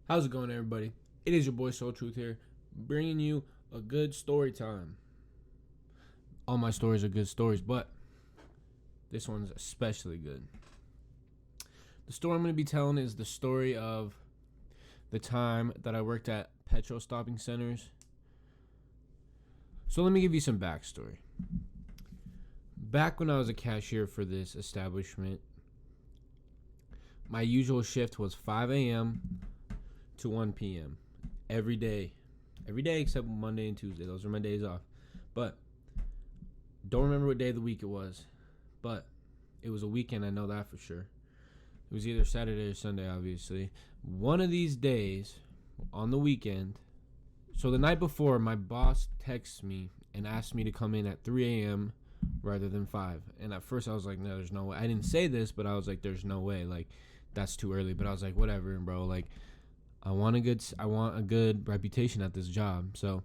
How's it going, everybody? It is your boy Soul Truth here, bringing you a good story time. All my stories are good stories, but this one's especially good. The story I'm going to be telling is the story of the time that I worked at petrol stopping centers. So let me give you some backstory. Back when I was a cashier for this establishment, my usual shift was 5 a.m. to 1 p.m. every day. Every day except Monday and Tuesday. Those are my days off. But don't remember what day of the week it was. But it was a weekend, I know that for sure. It was either Saturday or Sunday, obviously. One of these days, on the weekend, so the night before, my boss texts me and asked me to come in at 3 a.m. rather than 5. And at first I was like, no, there's no way. I didn't say this, but I was like, there's no way. Like, that's too early. But I was like, whatever, bro. Like, I want a good reputation at this job. So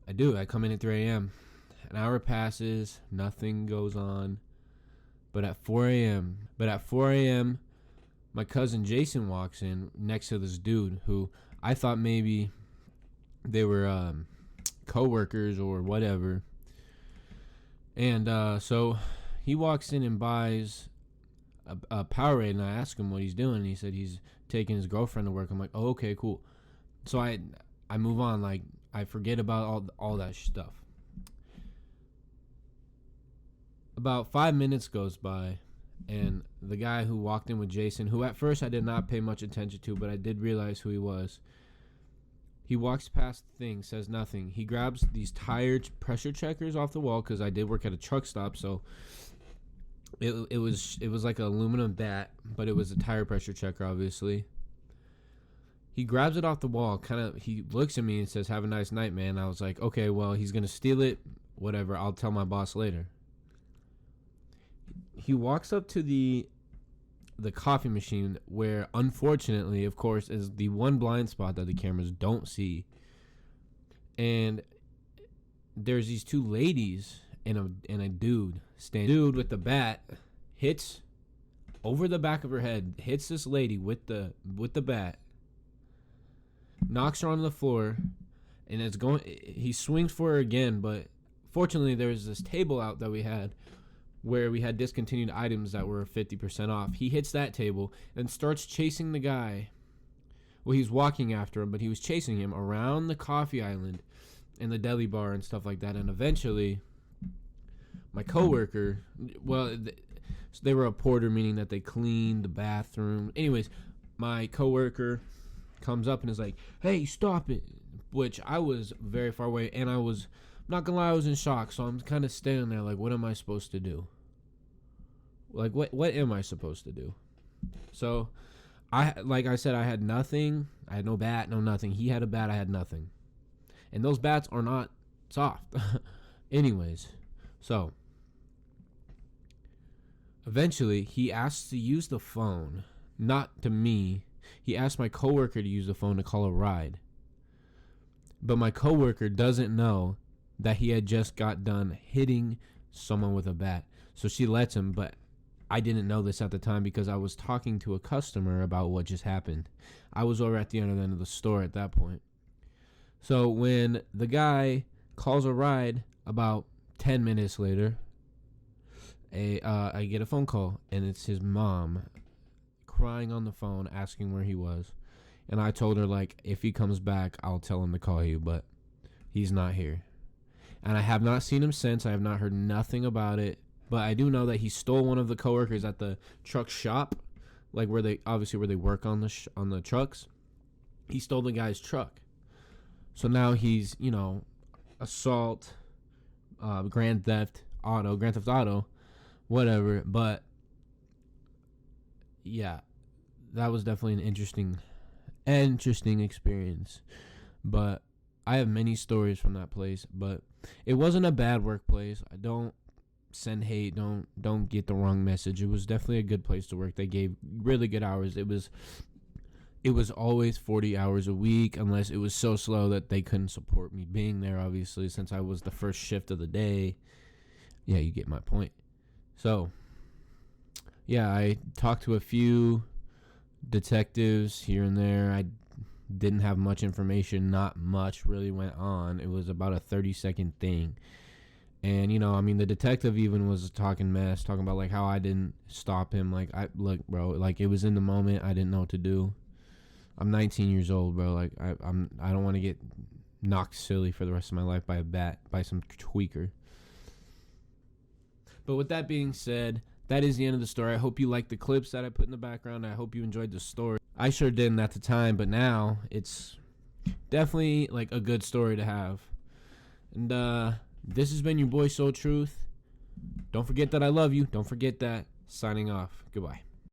I do. I come in at 3 a.m. An hour passes. Nothing goes on. But at 4 a.m., my cousin Jason walks in next to this dude who I thought maybe they were co-workers or whatever. And so he walks in and buys a Powerade, and I ask him what he's doing, and he said he's taking his girlfriend to work. I'm like, oh, okay, cool. So I move on, like I forget about all that stuff. About 5 minutes goes by, and the guy who walked in with Jason, who at first I did not pay much attention to, but I did realize who he was. He walks past the thing, says nothing. He grabs these tire pressure checkers off the wall, because I did work at a truck stop, so it was like an aluminum bat, but it was a tire pressure checker, obviously. He grabs it off the wall, he looks at me and says, have a nice night, man. I was like, okay, well, he's going to steal it, whatever, I'll tell my boss later. He walks up to the coffee machine, where unfortunately, of course, is the one blind spot that the cameras don't see. And there's these two ladies and a dude standing. Dude with the bat hits over the back of her head, hits this lady with the bat, knocks her on the floor, and he swings for her again, but fortunately there's this table out that we had where we had discontinued items that were 50% off. He hits that table and starts chasing the guy. Well, he's walking after him, but he was chasing him around the coffee island and the deli bar and stuff like that. And eventually, my coworker, they were a porter, meaning that they cleaned the bathroom. Anyways, my coworker comes up and is like, hey, stop it. Which I was very far away, and I was, not gonna lie, I was in shock. So I'm kind of standing there like, what am I supposed to do? Like, what am I supposed to do? So, like I said, I had nothing. I had no bat, no nothing. He had a bat, I had nothing. And those bats are not soft. Anyways, so eventually he asks to use the phone, not to me. He asked my coworker to use the phone to call a ride. But my coworker doesn't know that he had just got done hitting someone with a bat. So she lets him, but I didn't know this at the time because I was talking to a customer about what just happened. I was over at the other end of the store at that point. So when the guy calls a ride, about 10 minutes later, I get a phone call, and it's his mom crying on the phone asking where he was. And I told her, like, if he comes back, I'll tell him to call you, but he's not here. And I have not seen him since. I have not heard nothing about it. But I do know that he stole one of the coworkers at the truck shop, like where they work on the trucks. He stole the guy's truck. So now he's, assault, Grand Theft Auto, whatever. But yeah, that was definitely an interesting experience. But I have many stories from that place, but it wasn't a bad workplace. I don't send hate. Don't get the wrong message. It was definitely a good place to work. They gave really good hours. It was always 40 hours a week, unless it was so slow that they couldn't support me being there, obviously, since I was the first shift of the day. Yeah, you get my point. So, yeah, I talked to a few detectives here and there. I didn't have much information. Not much really went on. It was about a 30-second thing. And, the detective even was talking about, like, how I didn't stop him. Like, look, bro, like, it was in the moment. I didn't know what to do. I'm 19 years old, bro. Like, I don't want to get knocked silly for the rest of my life by a bat, by some tweaker. But with that being said, that is the end of the story. I hope you liked the clips that I put in the background. I hope you enjoyed the story. I sure didn't at the time, but now it's definitely, like, a good story to have. And, this has been your boy Soul Truth. Don't forget that I love you. Don't forget that. Signing off. Goodbye.